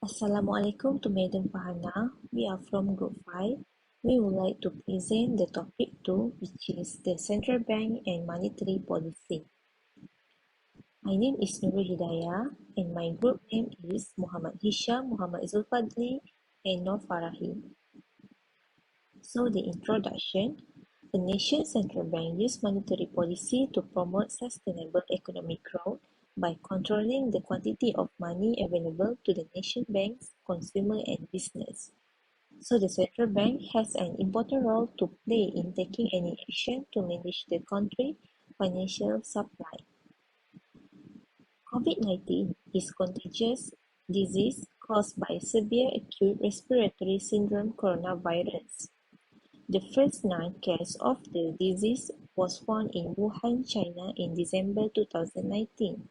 Assalamualaikum to Madam Fahana. We are from Group 5. We would like to present the topic 2, which is the central bank and monetary policy. My name is Nurul Hidayah and my group name is Muhammad Hisham, Muhammad Zulfadli and Nur Farahi. So the introduction. The nation's central bank uses monetary policy to promote sustainable economic growth by controlling the quantity of money available to the nation banks, consumer and business. So the central bank has an important role to play in taking any action to manage the country's financial supply. COVID-19 is a contagious disease caused by severe acute respiratory syndrome coronavirus. The first known case of the disease was found in Wuhan, China in December 2019.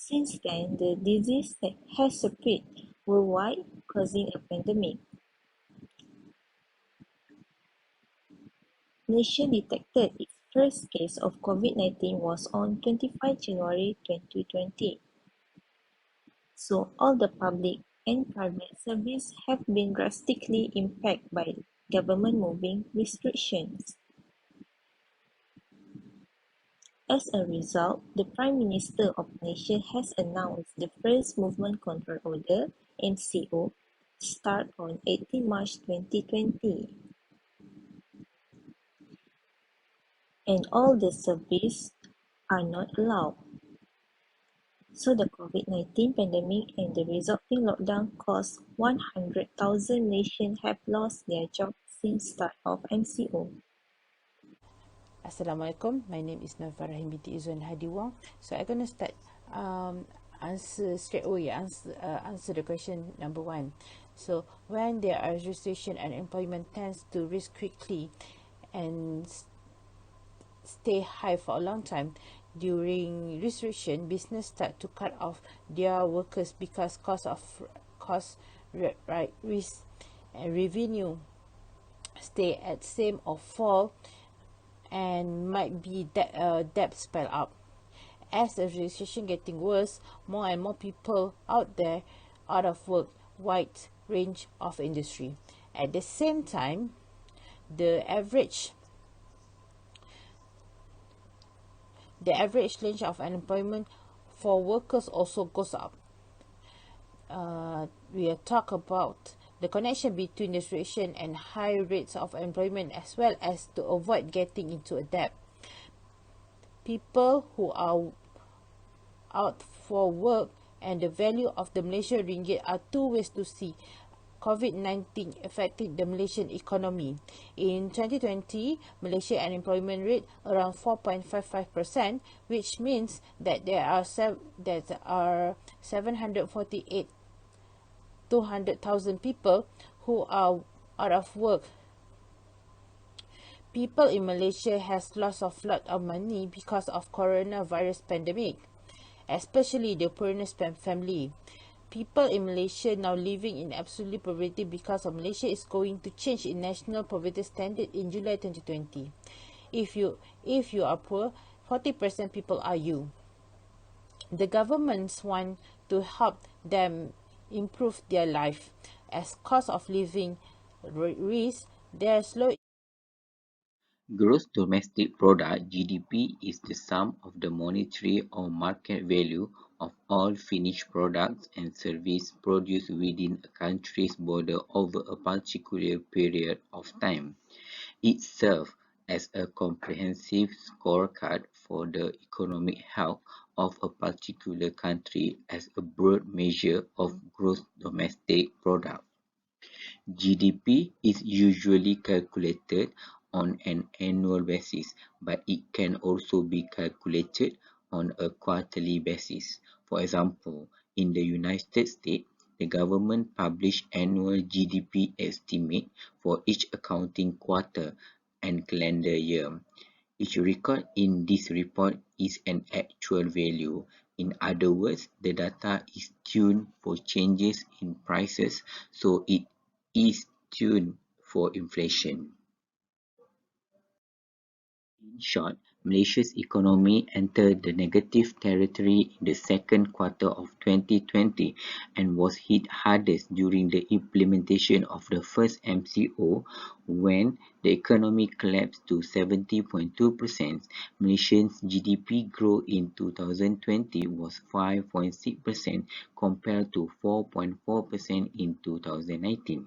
Since then, the disease has spread worldwide, causing a pandemic. Malaysia detected its first case of COVID-19 was on 25 January 2020. So all the public and private services have been drastically impacted by government moving restrictions. As a result, the Prime Minister of Malaysia has announced the First Movement Control Order (MCO) start on 18 March 2020. And all the services are not allowed. So the COVID-19 pandemic and the resulting lockdown caused 100,000 Malaysians have lost their jobs since start of MCO. Assalamualaikum. My name is Nur Farahi binti Izzuan Hadiwang. So I'm gonna start answer straight away. Answer the question number 1. So when there are restriction and employment tends to rise quickly and stay high for a long time. During restriction, business start to cut off their workers because risk and revenue stay at same or fall, and might be debt pile up. As the recession getting worse, more and more people out there out of work, wide range of industry. At the same time, the average range of unemployment for workers also goes up. We will talk about the connection between the situation and high rates of employment, as well as to avoid getting into a debt. People who are out for work and the value of the Malaysian ringgit are two ways to see COVID-19 affecting the Malaysian economy. In 2020, Malaysia unemployment rate around 4.55%, which means that there are 200,000 people who are out of work. People in Malaysia has lost a lot of money because of coronavirus pandemic, especially the poorest family. People in Malaysia now living in absolute poverty because of Malaysia is going to change in national poverty standard in July 2020. If you are poor, 40% people are you. The governments want to help them improve their life. As cost of living rise, their slow. Gross domestic product (GDP) is the sum of the monetary or market value of all finished products and services produced within a country's border over a particular period of time. It serves as a comprehensive scorecard for the economic health of a particular country as a broad measure of gross domestic product. GDP is usually calculated on an annual basis, but it can also be calculated on a quarterly basis. For example, in the United States, the government publishes annual GDP estimate for each accounting quarter and calendar year. Each record in this report is an actual value. In other words, the data is tuned for changes in prices, so it is tuned for inflation. In short, Malaysia's economy entered the negative territory in the second quarter of 2020 and was hit hardest during the implementation of the first MCO when the economy collapsed to 70.2%. Malaysia's GDP growth in 2020 was 5.6% compared to 4.4% in 2019.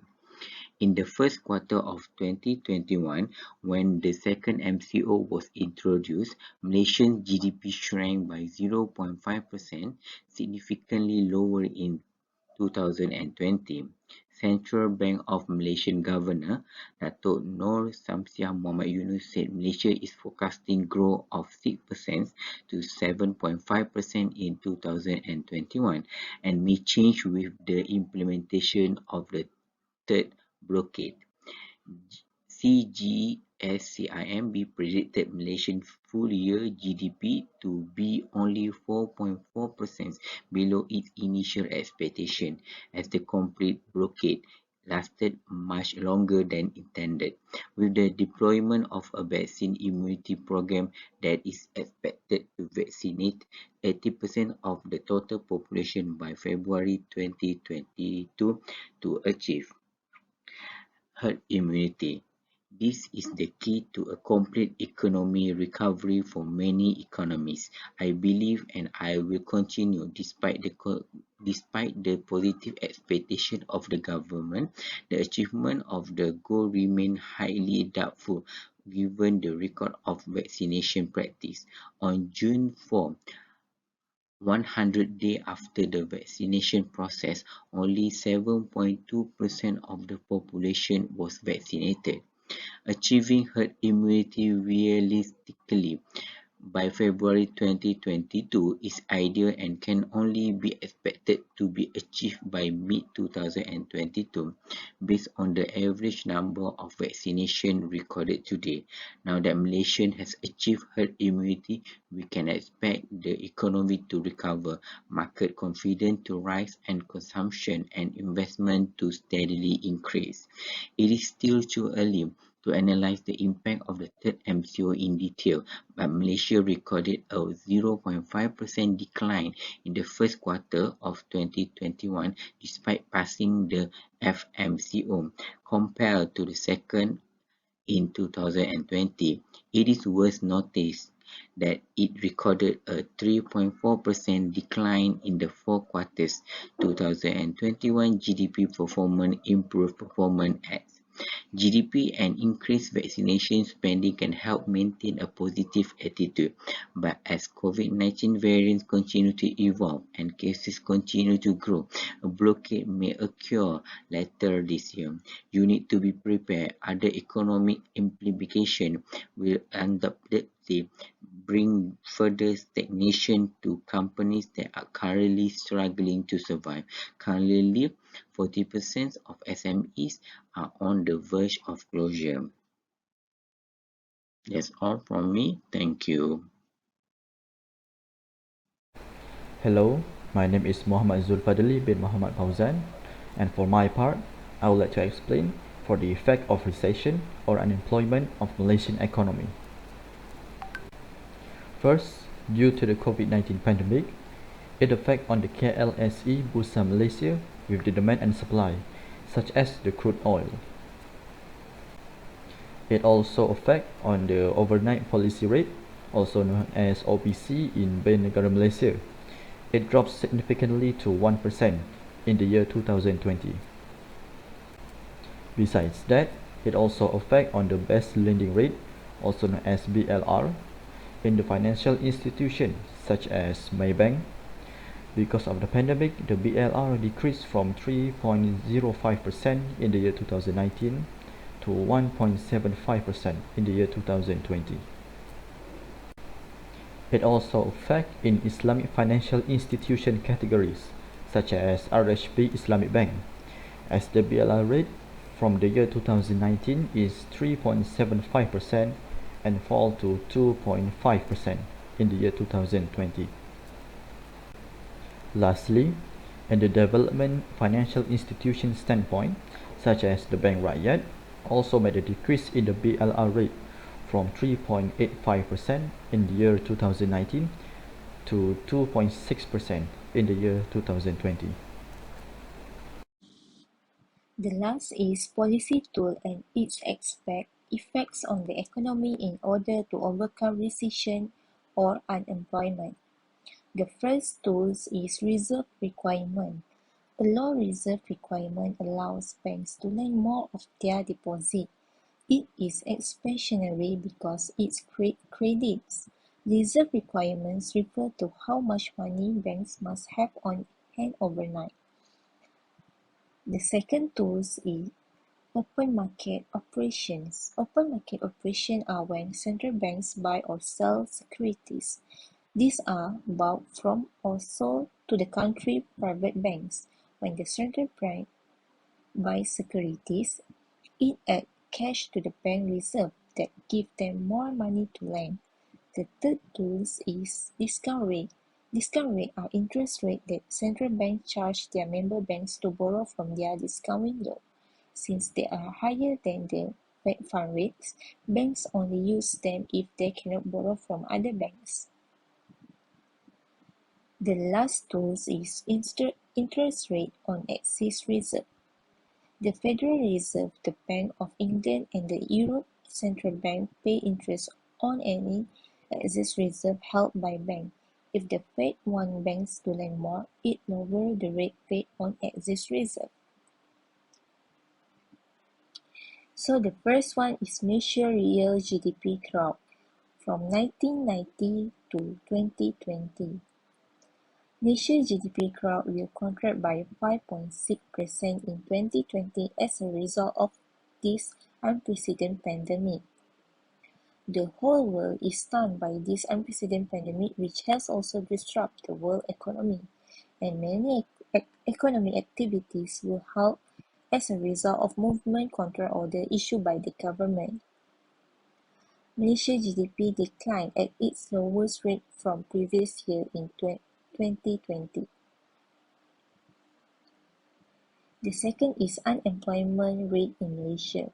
In the first quarter of 2021, when the second MCO was introduced, Malaysian GDP shrank by 0.5%, significantly lower in 2020. Central Bank of Malaysian Governor Datuk Nur Samsiah Mohamad Yunus said Malaysia is forecasting growth of 6% to 7.5% in 2021 and may change with the implementation of the third blockade. CGSCIMB predicted Malaysian full-year GDP to be only 4.4% below its initial expectation, as the complete blockade lasted much longer than intended. With the deployment of a vaccine immunity program that is expected to vaccinate 80% of the total population by February 2022 to achieve herd immunity. This is the key to a complete economic recovery for many economies. I believe and I will continue despite the positive expectation of the government. The achievement of the goal remain highly doubtful given the record of vaccination practice. On June 4, 100 days after the vaccination process, only 7.2% of the population was vaccinated. Achieving herd immunity realistically by February 2022 is ideal and can only be expected to be achieved by mid-2022 based on the average number of vaccinations recorded today. Now that Malaysia has achieved herd immunity, we can expect the economy to recover, market confidence to rise, and consumption and investment to steadily increase. It is still too early to analyze the impact of the third MCO in detail, but Malaysia recorded a 0.5% decline in the first quarter of 2021 despite passing the FMCO. Compared to the second in 2020, it is worth notice that it recorded a 3.4% decline in the four quarters. 2021 GDP performance improved performance as GDP and increased vaccination spending can help maintain a positive attitude, but as COVID-19 variants continue to evolve and cases continue to grow, a blockade may occur later this year. You need to be prepared. Other economic implications will undoubtedly bring further stagnation to companies that are currently struggling to survive. Currently, 40% of SMEs are on the verge of closure. That's all from me. Thank you. Hello, my name is Muhammad Zulfadli bin Muhammad Fauzan, and for my part, I would like to explain for the effect of recession or unemployment of Malaysian economy. First, due to the COVID-19 pandemic, it affects on the KLSE Bursa Malaysia with the demand and supply, such as the crude oil. It also affects on the overnight policy rate, also known as OPC in Bank Negara Malaysia. It dropped significantly to 1% in the year 2020. Besides that, it also affects on the best lending rate, also known as BLR, in the financial institutions such as Maybank. Because of the pandemic, the BLR decreased from 3.05% in the year 2019 to 1.75% in the year 2020. It also affects in Islamic financial institution categories such as RHB Islamic Bank, as the BLR rate from the year 2019 is 3.75% and fall to 2.5% in the year 2020. Lastly, in the development financial institution standpoint, such as the Bank Rakyat, also made a decrease in the BLR rate from 3.85% in the year 2019 to 2.6% in the year 2020. The last is policy tool and its effects on the economy in order to overcome recession or unemployment. The first tool is reserve requirement. A low reserve requirement allows banks to lend more of their deposit. It is expansionary because it credits. Reserve requirements refer to how much money banks must have on hand overnight. The second tool is open market operations. Open market operations are when central banks buy or sell securities. These are bought from or sold to the country private banks. When the central bank buys securities, it adds cash to the bank reserve that give them more money to lend. The third tool is discount rate. Discount rate are interest rates that central banks charge their member banks to borrow from their discount window. Since they are higher than the Fed fund rates, banks only use them if they cannot borrow from other banks. The last tool is interest rate on excess reserve. The Federal Reserve, the Bank of England, and the Europe Central Bank pay interest on any excess reserve held by banks. If the Fed wants banks to lend more, it lowers the rate paid on excess reserve. So the first one is measure real GDP growth from 1990 to 2020. National GDP growth will contract by 5.6% in 2020 as a result of this unprecedented pandemic. The whole world is stunned by this unprecedented pandemic, which has also disrupted the world economy, and many economic activities will halt as a result of movement control order issued by the government. Malaysia GDP declined at its lowest rate from previous year in 2020. The second is unemployment rate in Malaysia.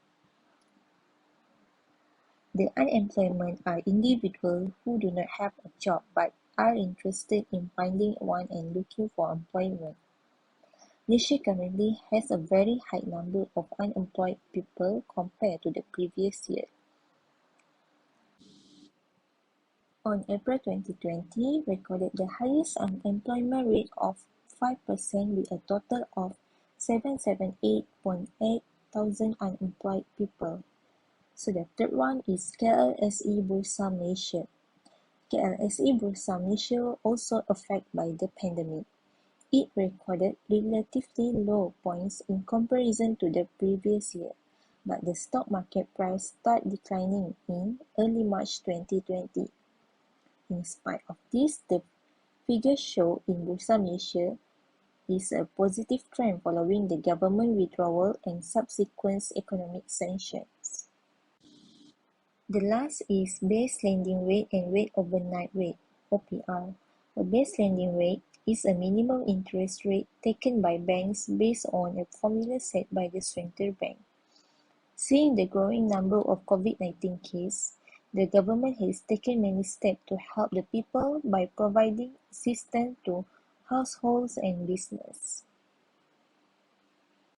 The unemployment are individuals who do not have a job but are interested in finding one and looking for employment. Malaysia currently has a very high number of unemployed people compared to the previous year. On April 2020, recorded the highest unemployment rate of 5% with a total of 778.8 thousand unemployed people. So the third one is KLSE Bursa Malaysia. KLSE Bursa Malaysia also affected by the pandemic. It recorded relatively low points in comparison to the previous year, but the stock market price started declining in early March 2020. In spite of this, the figures show in Bursa Malaysia is a positive trend following the government withdrawal and subsequent economic sanctions. The last is base lending rate and rate overnight rate (OPR). A base lending rate is a minimum interest rate taken by banks based on a formula set by the central bank. Seeing the growing number of COVID-19 cases, the government has taken many steps to help the people by providing assistance to households and business.